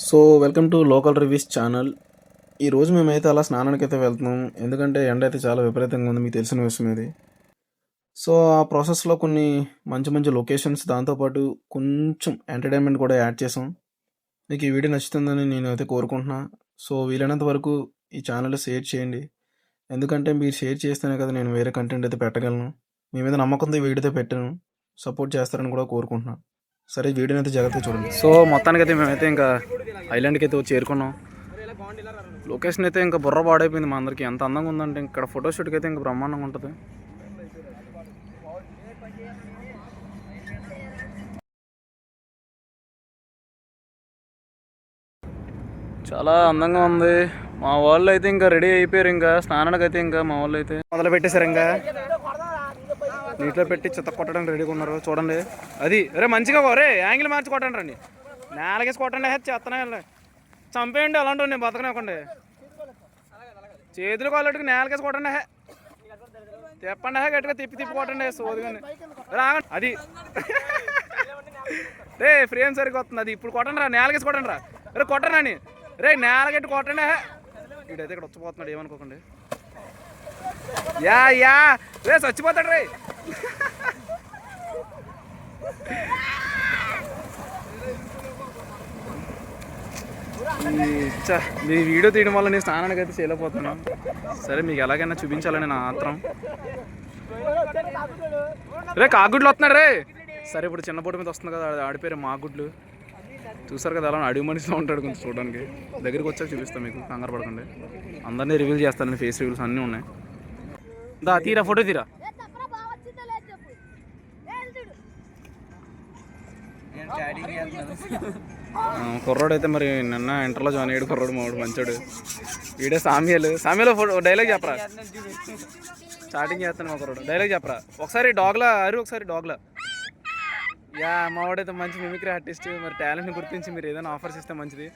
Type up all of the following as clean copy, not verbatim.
So welcome to local reviews channel. ఈరోజు మేమైతే అలా స్నానానికి అయితే వెళ్తున్నాం. ఎందుకంటే ఎండ అయితే చాలా విపరీతంగా ఉంది, మీకు తెలిసిన విషయం ఇది. సో ఆ ప్రాసెస్లో కొన్ని మంచి మంచి లొకేషన్స్, దాంతోపాటు కొంచెం ఎంటర్టైన్మెంట్ కూడా యాడ్ చేసాం. మీకు ఈ వీడియో నచ్చుతుందని నేను అయితే కోరుకుంటున్నా. సో వీలైనంత వరకు ఈ ఛానల్ షేర్ చేయండి, ఎందుకంటే మీరు షేర్ చేస్తేనే కదా నేను వేరే కంటెంట్ అయితే పెట్టగలను. మీ మీద నమ్మకంతో ఈ వీడియో అయితే పెట్టాను, సపోర్ట్ చేస్తారని కూడా కోరుకుంటున్నాను. సరే, వీడియోని అయితే జాగ్రత్తగా చూడండి. సో మొత్తానికి అయితే మేమైతే ఇంకా ఐలాండ్కి అయితే చేరుకున్నాం. లొకేషన్ అయితే ఇంకా బుర్ర పాడైపోయింది మా అందరికి. ఎంత అందంగా ఉందంటే ఇక్కడ ఫోటోషూట్కి అయితే ఇంకా బ్రహ్మాండంగా ఉంటుంది. చాలా అందంగా ఉంది. మా వాళ్ళు అయితే ఇంకా రెడీ అయిపోయారు. ఇంకా స్నానానికి అయితే ఇంకా మా వాళ్ళు అయితే మొదలు పెట్టేశారు. ఇంకా నీటిలో పెట్టి చెత్త కొట్టడానికి రెడీగా ఉన్నారు. చూడండి, అది అరే మంచిగా రే యాంగిల్ మార్చి కొట్టండి రండి, నేలకేసి కొట్టండి, చెత్తనే చంపేయండి. అలాంటి నేను బతకనివ్వకండి, చేతులు కాళ్ళకి నేలకేసి కొట్టండి, తిప్పండి, గట్టిగా తిప్పి కొట్టండి, సోదుగాని రాగండి. అది రే ఫ్రేమ్ సరిగ్గా వస్తుంది. అది ఇప్పుడు కొట్టండి రా, నేలకేసి కొట్టండి రా, రే కొట్టండి అని, రే నేలగట్టి కొట్టండి. వీడైతే ఇక్కడ వచ్చిపోతున్నాడు, ఏమనుకోకండి. యా యా రే చచ్చిపోతాడు రే. మీ వీడియో తీయడం వల్ల నేను స్నానానికి అయితే చేయలేకపోతున్నాను. సరే, మీకు ఎలాగైనా చూపించాలని నా ఆత్రం. రే కాగుడ్లు వస్తున్నాడు రే. సరే, ఇప్పుడు చిన్న బోటు మీద వస్తుంది కదా, ఆడిపోయారు మాగుడ్లు. చూసారు కదా, అలా అడుగు మనిషిలో ఉంటాడు కొంచెం చూడడానికి. దగ్గరికి వచ్చాక చూపిస్తాను మీకు, కంగారు పడకండి. అందరినీ రివీల్ చేస్తాను, ఫేస్ రివీల్స్ అన్నీ ఉన్నాయి. దా తీరా, ఫోటో తీరా. కుర్రోడు అయితే మరి నిన్న ఇంటర్లో జాయిన్ అయ్యాడు. కుర్రోడు మావాడు మంచోడు. వీడే సామ్యాలు ఫోటో డైలాగ్ చెప్పరా. స్టార్టింగ్ చేస్తాను మా కుర్రోడు, డైలాగ్ చెప్పరా ఒకసారి. డాగ్లా ఒకసారి డాగ్లా. యా మావాడైతే మంచి మిమిక్రీ ఆర్టిస్ట్. మరి టాలెంట్ని గుర్తించి మీరు ఏదైనా ఆఫర్స్ ఇస్తే మంచిది.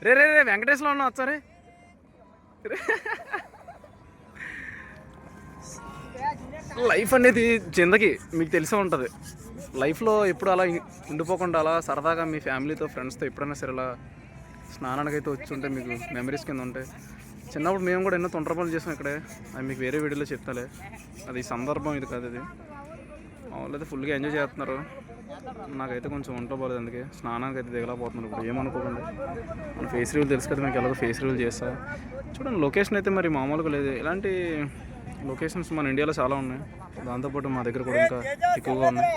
రే రే రే వెంకటేశ్లో ఉన్నా వచ్చారే. లైఫ్ అనేది జిందగీ మీకు తెలిసే ఉంటుంది. లైఫ్లో ఎప్పుడు అలా ఉండిపోకుండా అలా సరదాగా మీ ఫ్యామిలీతో ఫ్రెండ్స్తో ఎప్పుడైనా సరే అలా స్నానానికి అయితే వచ్చి ఉంటే మీకు మెమరీస్ కింద ఉంటాయి. చిన్నప్పుడు మేము కూడా ఎన్నో తొందర పనులు చేసాం ఇక్కడే, అది మీకు వేరే వీడియోలో చెప్తాలే. అది సందర్భం ఇది కాదు. ఇది మా వాళ్ళు అయితే ఫుల్గా ఎంజాయ్ చేస్తున్నారు. నాకైతే కొంచెం ఒంట్లో పోలేదు, అందుకే స్నానానికి అయితే దిగలేకపోతున్నారు. ఇప్పుడు ఏమనుకోకండి, మన ఫేస్ రివీల్ తెలుసు కదా మీకు, ఎలాగో ఫేస్ రివీల్ చేస్తా. చూడండి, లొకేషన్ అయితే మరి మామూలుగా లేదు. ఇలాంటి లొకేషన్స్ మన ఇండియాలో చాలా ఉన్నాయి, దాంతోపాటు మా దగ్గర కూడా ఇంకా ఎక్కువగా ఉన్నాయి.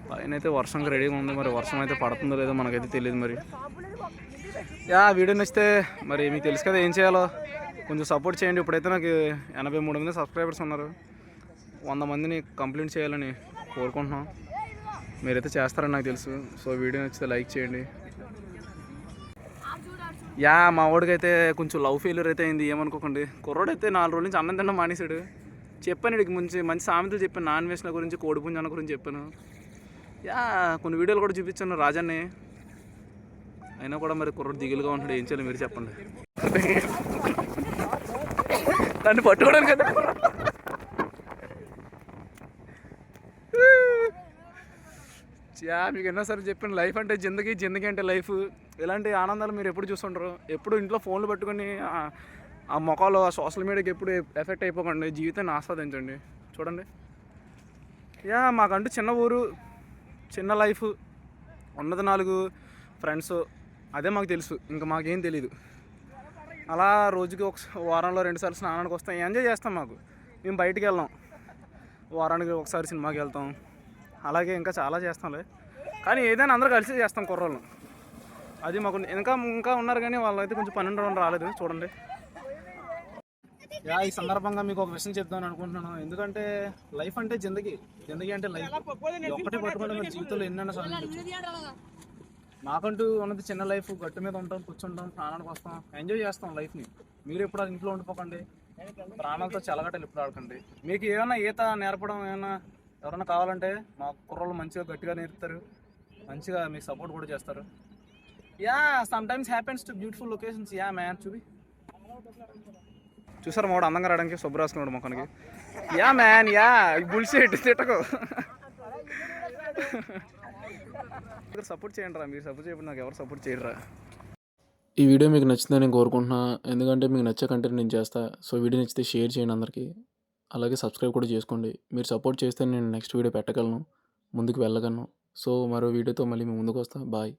పైన అయితే వర్షంగా రెడీగా ఉంది. మరి వర్షం అయితే పడుతుందో లేదో మనకైతే తెలియదు. మరి యా వీడియో నచ్చితే మరి మీకు తెలుసు కదా ఏం చేయాలో, కొంచెం సపోర్ట్ చేయండి. ఇప్పుడైతే నాకు 83 మంది సబ్స్క్రైబర్స్ ఉన్నారు. 100 మందిని కంప్లీట్ చేయాలని కోరుకుంటున్నాం. మీరైతే చేస్తారని నాకు తెలుసు. సో వీడియో నచ్చితే లైక్ చేయండి. యా మా వాడికి అయితే కొంచెం లవ్ ఫెయిల్యూర్ అయితే అయింది, ఏమనుకోకండి. కుర్రోడు అయితే 4 రోజుల నుంచి అన్నం తినడం మానేశాడు. చెప్పాను వీడికి మంచి సామెతలు చెప్పాను, నాన్ వెజ్ల గురించి, కోడి పుంజాన గురించి చెప్పాను. యా కొన్ని వీడియోలు కూడా చూపించాను రాజాన్ని. అయినా కూడా మరి కుర్రోడు దిగులుగా ఉంటాడు, ఏం చేయాలి మీరు చెప్పండి. దాన్ని పట్టుకోవడానికి కదా. మీకు ఎన్నోసార్లు చెప్పాను, లైఫ్ అంటే జిందగీ అంటే లైఫ్. ఇలాంటి ఆనందాలు మీరు ఎప్పుడు చూస్తుంటారు. ఎప్పుడు ఇంట్లో ఫోన్లు పెట్టుకొని ఆ మొక్కలు ఆ సోషల్ మీడియాకి ఎప్పుడు ఎఫెక్ట్ అయిపోకండి, జీవితాన్ని ఆస్వాదించండి. చూడండి, యా మాకంటూ చిన్న ఊరు, చిన్న లైఫ్, ఉన్నది 4 ఫ్రెండ్స్, అదే మాకు తెలుసు. ఇంకా మాకేం తెలీదు. అలా రోజుకి వారంలో 2 సార్లు స్నానానికి వస్తాం, ఎంజాయ్ చేస్తాం. మేము బయటికి వెళ్దాం, వారానికి ఒకసారి సినిమాకి వెళ్తాం, అలాగే ఇంకా చాలా చేస్తాంలే. కానీ ఏదైనా అందరూ కలిసి చేస్తాం కుర్రోళ్ళు. అది మాకు ఇంకా ఉన్నారు, కానీ వాళ్ళైతే కొంచెం 12 రోజులు రాలేదు. చూడండి, యా ఈ సందర్భంగా మీకు ఒక విషయం చెప్తాను అనుకుంటున్నాను. ఎందుకంటే లైఫ్ అంటే జిందగీ అంటే లైఫ్ ఒక్కటే పట్టుకుంటే మన జీవితంలో ఎన్నైనా సాధించవచ్చు. మాకంటూ ఉన్నది చిన్న లైఫ్. గట్టు మీద ఉంటాం, కూర్చుంటాం, స్నానానికి వస్తాం, ఎంజాయ్ చేస్తాం లైఫ్ని. మీరు ఎప్పుడు అది ఇంట్లో ఉండిపోకండి, ప్రాణాలతో చెలగటలు ఎప్పుడు ఆడకండి. మీకు ఏమైనా ఈత నేర్పడం ఎవరైనా కావాలంటే మా కుర్రోళ్ళు మంచిగా గట్టిగా నేర్పుతారు, మంచిగా మీకు సపోర్ట్ కూడా చేస్తారు. Yeah sometimes happens to beautiful locations. Yeah man చూసారు మావాడు అందంగా రావడానికి శుభ్ర రాసుకున్నాడు మొక్కనికి. యా మ్యాన్, యా బుల్షిట్ తిట్టకు. సపోర్ట్ చేయండి రా, మీరు సపోర్ట్ చేయకుండా నాకు ఎవరు సపోర్ట్ చేయరు రా. ఈ వీడియో మీకు నచ్చిందని నేను కోరుకుంటున్నా. ఎందుకంటే మీకు నచ్చే కంటెంట్ నేను చేస్తా. సో, వీడియో నచ్చితే షేర్ చేయండి అందరికి. అలాగే సబ్స్క్రైబ్ కూడా చేసుకోండి. మీరు సపోర్ట్ చేస్తే నేను నెక్స్ట్ వీడియో పెట్టగలను. ముందుకు వెళ్ళగలను. సో, మరో వీడియోతో మళ్ళీ మీ ముందుకొస్తా. బాయ్.